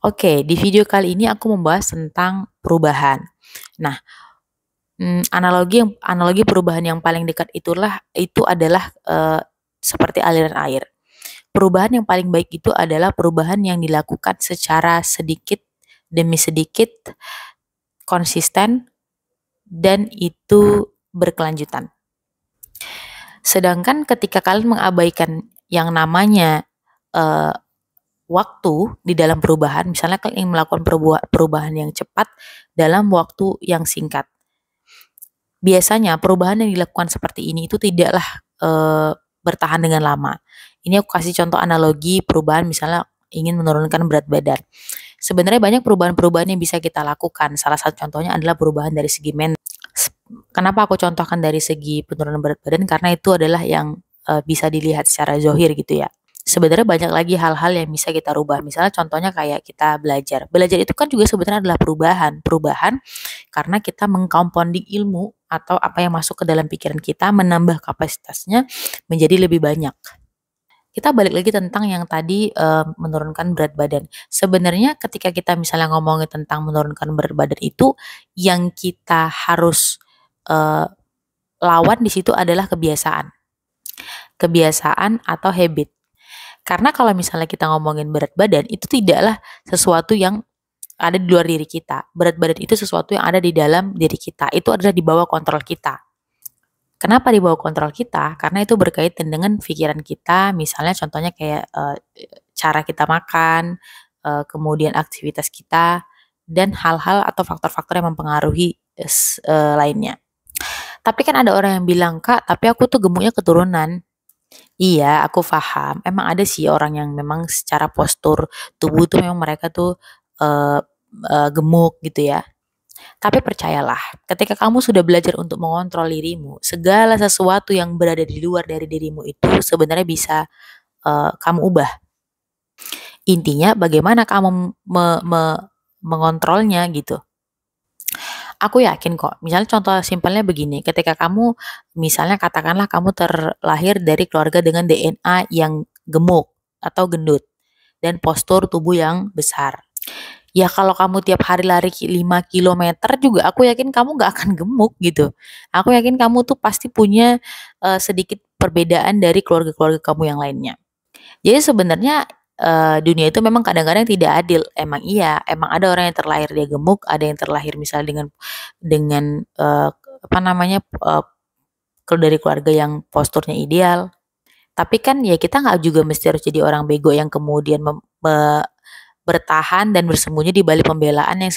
Oke, di video kali ini aku membahas tentang perubahan. Nah, analogi perubahan yang paling dekat itu adalah seperti aliran air. Perubahan yang paling baik itu adalah perubahan yang dilakukan secara sedikit demi sedikit, konsisten, dan itu berkelanjutan. Sedangkan ketika kalian mengabaikan yang namanya waktu di dalam perubahan, misalnya kalian ingin melakukan perubahan yang cepat dalam waktu yang singkat. Biasanya perubahan yang dilakukan seperti ini itu tidaklah bertahan dengan lama. Ini aku kasih contoh analogi perubahan, misalnya ingin menurunkan berat badan. Sebenarnya banyak perubahan-perubahan yang bisa kita lakukan. Salah satu contohnya adalah perubahan dari segi mental. Kenapa aku contohkan dari segi penurunan berat badan? Karena itu adalah yang bisa dilihat secara zohir gitu ya. Sebenarnya banyak lagi hal-hal yang bisa kita rubah. Misalnya contohnya kayak kita belajar. Belajar itu kan juga sebenarnya adalah perubahan. Perubahan karena kita mengcompounding ilmu atau apa yang masuk ke dalam pikiran kita, menambah kapasitasnya menjadi lebih banyak. Kita balik lagi tentang yang tadi menurunkan berat badan. Sebenarnya ketika kita misalnya ngomongin tentang menurunkan berat badan itu, yang kita harus lawan di situ adalah kebiasaan. Kebiasaan atau habit. Karena kalau misalnya kita ngomongin berat badan, itu tidaklah sesuatu yang ada di luar diri kita. Berat badan itu sesuatu yang ada di dalam diri kita. Itu adalah di bawah kontrol kita. Kenapa di bawah kontrol kita? Karena itu berkaitan dengan pikiran kita. Misalnya contohnya kayak cara kita makan, kemudian aktivitas kita, dan hal-hal atau faktor-faktor yang mempengaruhi lainnya. Tapi kan ada orang yang bilang, Kak, tapi aku tuh gemuknya keturunan. Iya, aku paham. Emang ada sih orang yang memang secara postur tubuh tuh memang mereka tuh gemuk gitu ya. Tapi percayalah, ketika kamu sudah belajar untuk mengontrol dirimu, segala sesuatu yang berada di luar dari dirimu itu sebenarnya bisa kamu ubah. Intinya bagaimana kamu mengontrolnya gitu. Aku yakin kok, misalnya contoh simpelnya begini, ketika kamu, misalnya katakanlah kamu terlahir dari keluarga dengan DNA yang gemuk atau gendut, dan postur tubuh yang besar. Ya kalau kamu tiap hari lari 5 kilometer juga aku yakin kamu gak akan gemuk gitu. Aku yakin kamu tuh pasti punya sedikit perbedaan dari keluarga-keluarga kamu yang lainnya. Jadi sebenarnya dunia itu memang kadang-kadang tidak adil. Emang iya, emang ada orang yang terlahir dia gemuk, ada yang terlahir misalnya dengan dari keluarga yang posturnya ideal. Tapi kan ya kita nggak juga mesti harus jadi orang bego yang kemudian bertahan dan bersembunyi di balik pembelaan yang